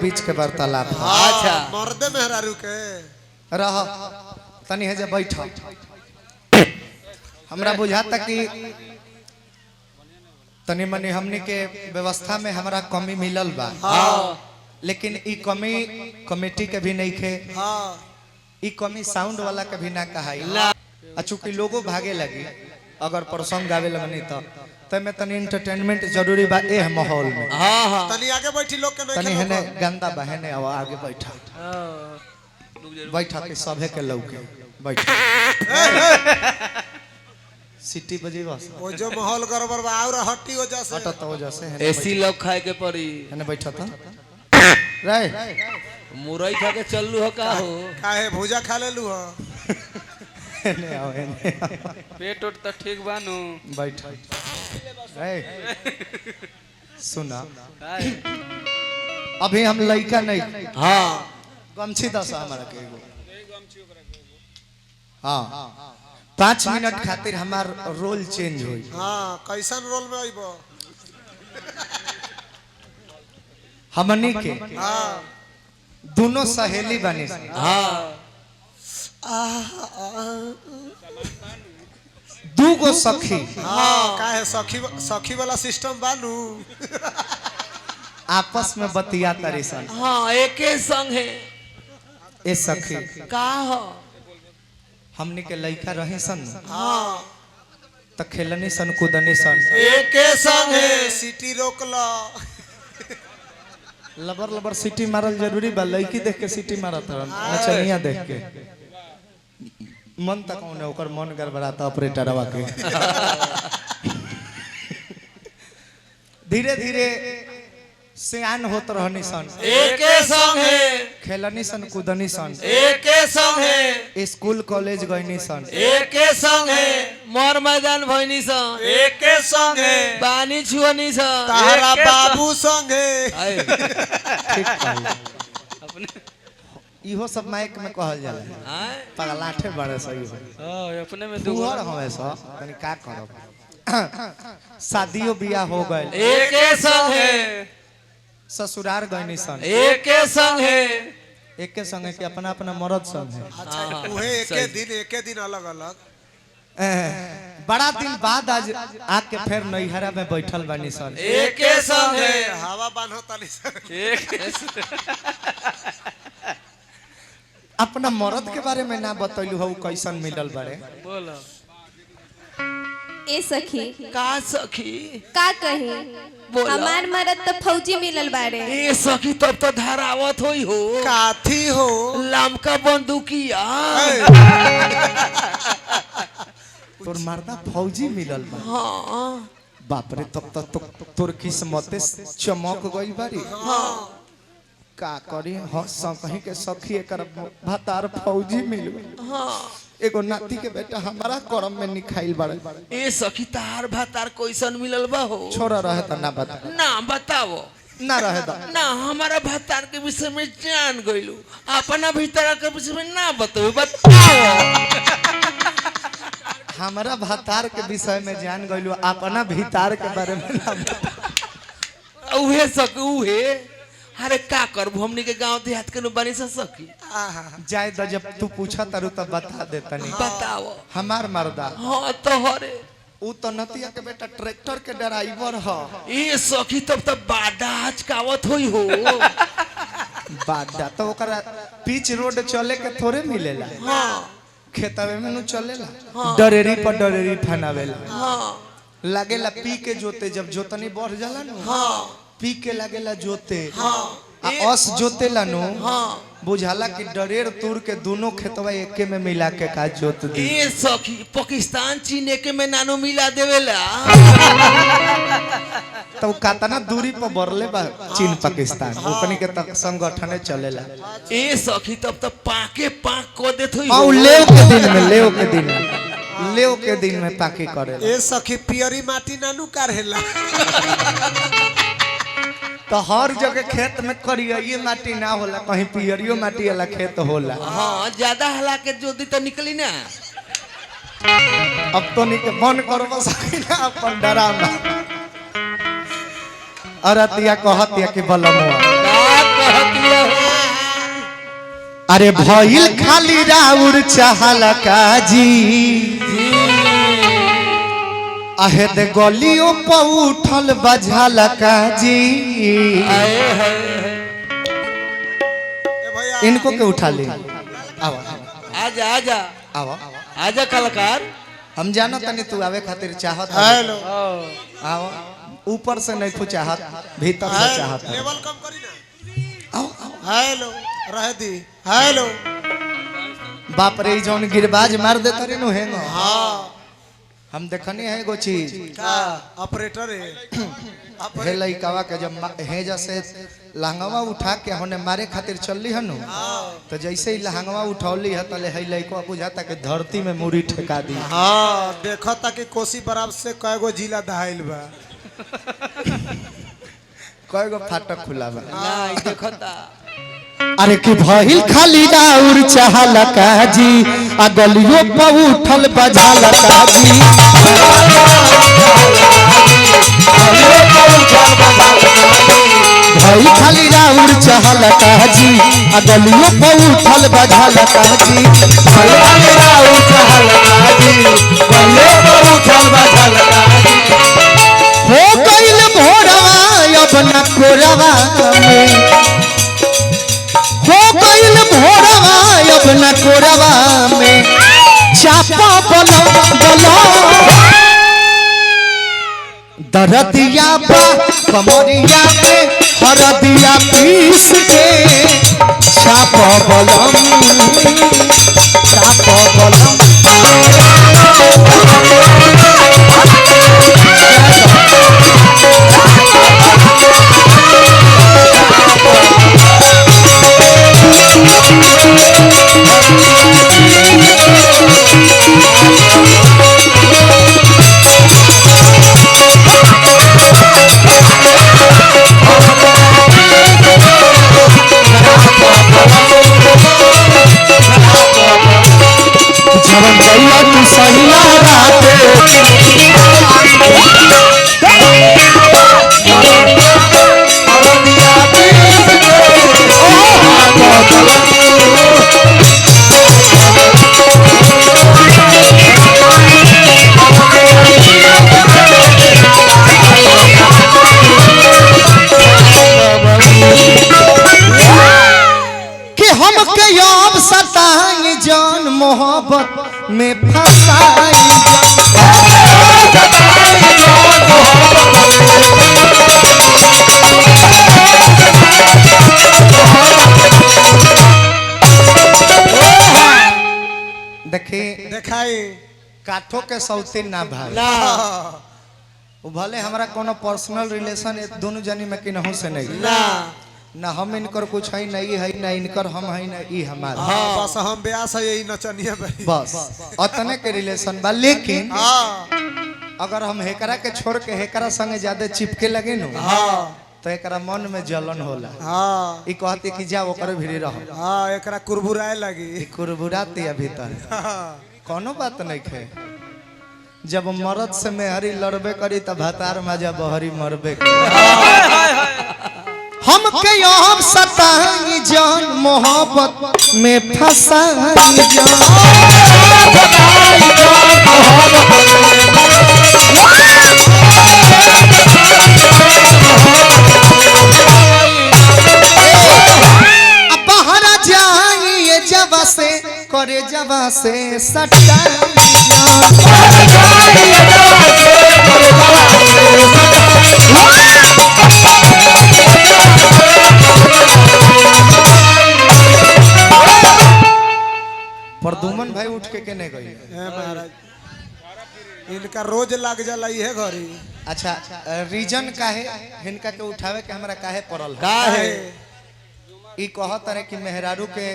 बीच के वार्तालाप। अच्छा मर्दे मेहरारू के रह तनी है जे बैठ हमरा बुझाता कि तनी मनी हमनी के व्यवस्था में हमरा कमी मिलल बा। लेकिन ई कमी कमेटी के भी नहीं खे, ई कमी साउंड वाला के भी ना कहाई। चूंकि लोगों भागे लगी अगर प्रसंग गावे लगनी तो में तनी एंटरटेनमेंट जरूरी बा ए माहौल में। तनी आगे बैठी लोग के तनी नहीं हेने गंदा बहने अब आगे बैठा बैठा के सभे के लौके बैठा सिटी बजी बस वो जो माहौल गड़बड़ बा और हट्टी हो जैसे हटा तो जैसे एसी लोग खाए के पड़ी हेने बैठा था रे मुरई खा के चललू हो का हो काहे भूजा खा लेलू हो हेने आओ हेने पेट उठ तो ठीक बानू बैठा रे सुना अभी हम लड़का नहीं। हाँ गमछी दस हमारा के एगो हाँ 5 मिनट खातिर हमार रोल चेंज होई। हां कैसन रोल में आइबो हमनी के हां दोनों सहेली बने। हाँ दूगो सखी हां काहे सखी वाला सिस्टम बानू आपस में बतिया तारी सन। हाँ एके संग है ए सखी का हो हमनी के लइका रहे सन हां त खेलनी सन कूदनी सन एके संग है सिटी रोक लो लबर लबर सिटी मारल जरूरी बा। लड़की देख के सिटी मारत रहन नचनिया देख के मन तक औने ओकर मन गड़बड़ाता ऑपरेटरवा के धीरे धीरे सियान होत रहनी सन एके संग है खेलनी सन कूदनी सन एके संग है स्कूल कॉलेज गईनी सन एके संग है मोर मैदान भइनी सन एके संग है पानी छुअनी सन तारा एके बाबू संग है आए, ठीक कहल। अपने इहो सब माइक में कहल जाला आए, पगलाठे बड़े सही हो अपने में दो दुहर हवे स तनी का करब। शादियों बियाह हो गए एके संग है ससुराल गईनी सन एके संग है एक के संगे कि अपना अपना मर्द संग है। अच्छा उहे एके दिन अलग अलग बड़ा दिन बाद आज आके फिर नैहरा में बैठल बानी सन एके संग है हवा बांधो ताली संग एक अपना मर्द के बारे में ना बतैलू हो कैसन मिलल बारे। बोलो ए सखी का सखी का कही बोला। हमार मरद तो फौजी मिलल बारे। ए सखी तब तो धारावत होई हो काथी हो लमका बंदूकिया तोर मर्दा फौजी मिलल बा। हाँ बाप रे तब तो तोर किस्मते चमक गई बारी। का करी कहीं के सखी एकर भतार फौजी मिल हाँ एगो नाती के बेटा हमारा करम में निखाइल बारे। ए सखी तार भातार कैसन मिलल बा हो छोरा रहे त ना बता ना बताओ ना रहे दा ना हमारा भातार के विषय में जान गइलू अपना भीतर के विषय में ना बताओ हमारा भतार के विषय में जान गइलू अपना भीतर के बारे में ना बता। उहे सक उहे अरे का करबू हमनी के गांव देहात के नु बनी से सखी जाय द जब तू पूछा तारू तब बता दे तनी। बताओ हमार मर्दा हाँ तो हरे उ तो नतिया के बेटा ट्रैक्टर के ड्राइवर ह। ए सखी तब तो बाडा हचकावत होई हो बाडा तो ओकरा पिच रोड चले के थोड़े मिलेला। हाँ खेतवे में नु चलेला डरेरी पर डरेरी फनावेला हाँ लागेला पी के जोते जब जोतनी बढ़ जाला नु हाँ पी के लागेला जोते हाँ अस जोतेला नु हाँ बुझाला कि डरेर तूर के दोनों खेतवा एके में मिला के का जोत दी। ए सखी पाकिस्तान चीन के में नानो मिला देवेला तो कातना दूरी पर बरले बा चीन पाकिस्तान ओकनी के तक संगठन चलेला। ए सखी तब तो पाके पाक को देत होई औ लेव के दिन में पाकी करेला। ए सखी पियरी माटी नानू काढ़ेला तो हर जगह खेत में करिए माटी ना होला कहीं पियरियो माटी वाला खेत होला। हाँ ज्यादा हला के जोदी तो निकली ना अब तो निक मन करबो सकिना अपन डरामा अरतिया कहतिया कि बलमुआ का कहत अरे भइल खाली राउर चाहला काजी आहे दे गलियों पर उठल बझाला काजी इनको के उठा ले आओ आजा आजा आओ आजा कलाकार। हम जानो तनी तू आवे खातिर चाहत हेलो आओ ऊपर से नहीं कुछ चाहत भीतर से चाहत लेवल कम करी ना। आओ हेलो रह दी हेलो बाप रे जौन गिरबाज मार देता रे नु हेंगो हाँ हम देखनी है एगो चीज का ऑपरेटर है हे लइकावा के जब हे जैसे लहंगवा उठा के होने मारे खातिर चलली हनु तो जैसे ही लहंगवा उठौली है तले हे लइकवा बुझाता के धरती में मुड़ी ठेका दी। हाँ देखो ताकि कोसी बराबर से कएगो जिला दहाइल बा कएगो फाटक खुला बा नहीं देखो ता अरे कि भइल खाली राउर चाहला काजी आ गलियों पर उठल बझाला काजी भइल खाली राउर चाहला काजी आ गलियों पर उठल बझाला काजी भइल खाली राउर चाहला काजी गलियों पर उठल बझाला काजी हो गइल भोरवा अब न कोरवा में हो गइल भोरवा अब न कोरवा में चापा बलो दरदिया बा कमरिया पे हरदिया पीस के चापा बलम चापा बलम जवन गैया तू सहिया राते कि हम के अब सताई जान मोहब्बत में फसाई देखी देखाई काठों के सौतीन ना भाई ना वो भले हमारा कोनो पर्सनल रिलेशन दोनों जनी में कि नहु से नहीं ना ना हम इनकर कुछ है नहीं है ना इनकर हम है ना ई हमारा हाँ बस हम ब्यास है यही नचनिया भाई बस अतने के रिलेशन बा लेकिन हाँ अगर हम हेकरा के छोड़ के हेकरा संगे ज्यादा चिपके लगे नु हाँ तो एकरा मन में जलन होला हाँ ई कहती कि जा ओकर भिड़ी रहो हाँ एकरा कुरबुराए लगी ई कुरबुराती है भीतर हाँ कोनो बात नहीं है जब मर्द से मेहरी लड़बे करी तब भतार मजा बहरी मरबे हम के अब सताई जान मोहब्बत में फसाई जान अब बहरा जाइए जवा से करे जवा से सटाई जान प्रदुमन भाई उठ के नहीं गई ए महाराज इनका रोज लग जाला ये घरी अच्छा रीजन काहे हिनका के उठावे के हमरा काहे पड़ल है? का है ई कहत रहे कि मेहरारू के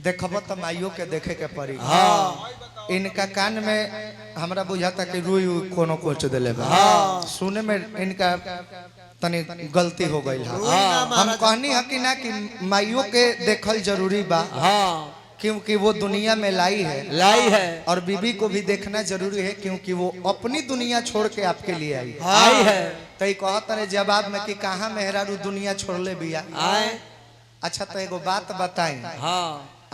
देखब तो माइयो के देखे के पड़ी हाँ इनका कान में हमरा बुझाता कि रुई कोनो कोच देले बा हाँ। सुने में इनका तनी गलती हो गई है रुई ना हम महाराज कहनी है कि ना कि माइयो के देखल जरूरी बा हाँ क्योंकि वो दुनिया में लाई है लाई है और बीबी को भी देखना जरूरी है क्योंकि वो अपनी दुनिया छोड़ के आपके लिए आई है आई है तो ये कहता है जवाब में कि कहाँ मेहरारू दुनिया छोड़ ले बिया आए अच्छा तो एगो बात बताई, हाँ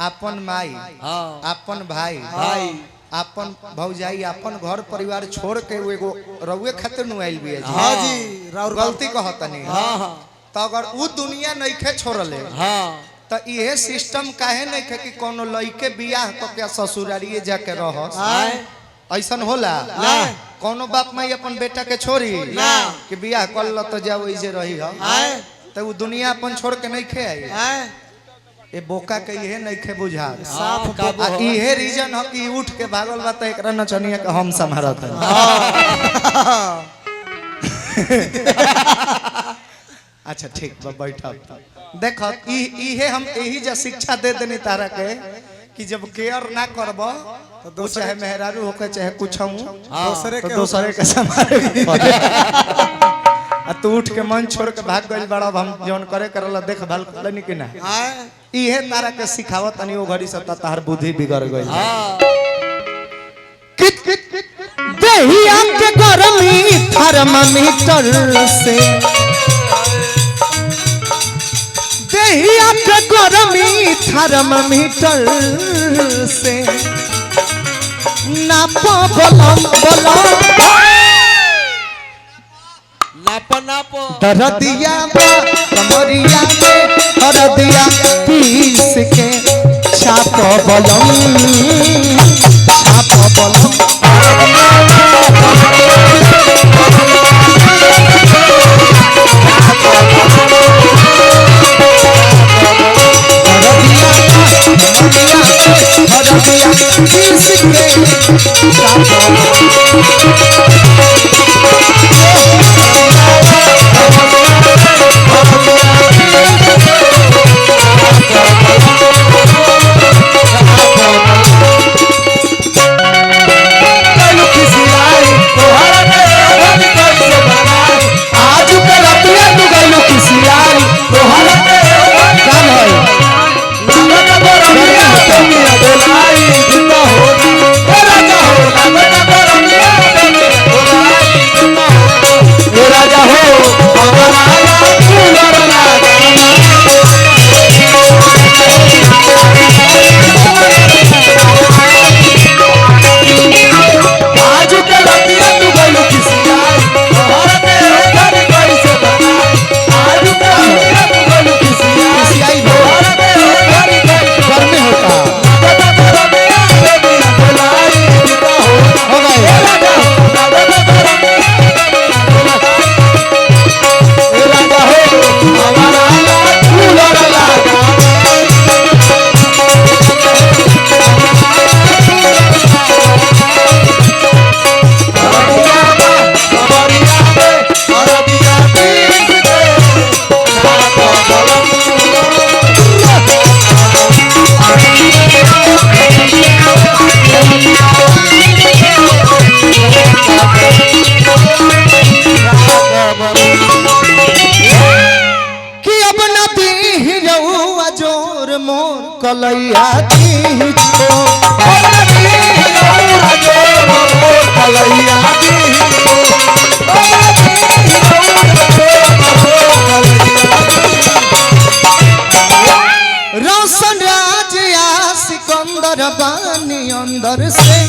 अपन माई, हाँ अपन भाई, भाई अपन भौजाई, अपन घर परिवार छोड़ के वो एगो रउए खातिर नु आइल बिया जी। हाँ जी राउर गलती कहतनी। हाँ हाँ तो अगर वो दुनिया नइखे छोड़ले हाँ तो इहे सिस्टम काहे नइखे कि कोनो लइके बियाह क के ससुरारिए जाके रहस? ऐसन होला ना। कोनो बाप माई अपन बेटा के छोड़ी ना। कि बियाह कर ल तो जाओ ऐसे रही हो तो वो दुनिया अपन छोड़ के नहीं खे आई। ए बोका के इहे नहीं खे बुझा साफ काबू आ हो। इहे रीजन हो कि उठ के भागल बा तो एकरा नचनिया के हम संभारत है। अच्छा ठीक बा बैठा। देखो इहे हम यही जा शिक्षा दे देनी तारा के कि जब केयर ना करबो तो चाहे मेहरारू होके चाहे कुछ हूं दूसरे तो के दूसरे के संभाले आ तू उठ के मन छोड़ के भाग गइल बड़ा। अब हम जौन करे करला देखभाल करनी कि ना इहे तारा के सिखावत तनी ओ घड़ी से तार बुद्धि बिगड़ गइल। देहिया के गरमी थर्मामीटर से, देहिया के गरमी थर्मामीटर से नापो बलम बलम नापो नापो दरदिया बा कमरिया में हरदिया पीस के छापो बलम छापो बलम। कलैया की छो कलैया रोशन राज या सिकंदर बानी अंदर से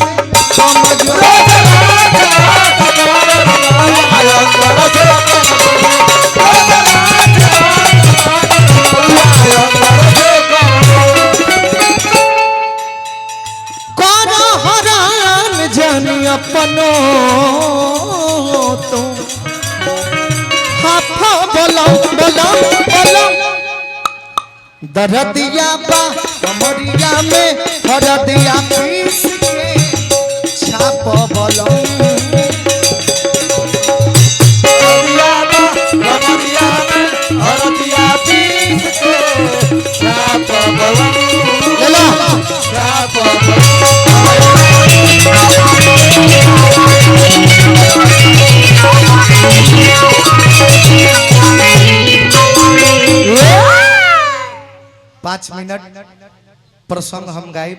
अपनो तो हाफा बोलो बोलो बोलो दरदिया बा कमरिया में हरदिया पीस के छाप बोलो दरदिया बा कमरिया में हरदिया पीस के छाप बोलो ले लो छाप बोलो। पाँच मिनट प्रसंग हम गाई।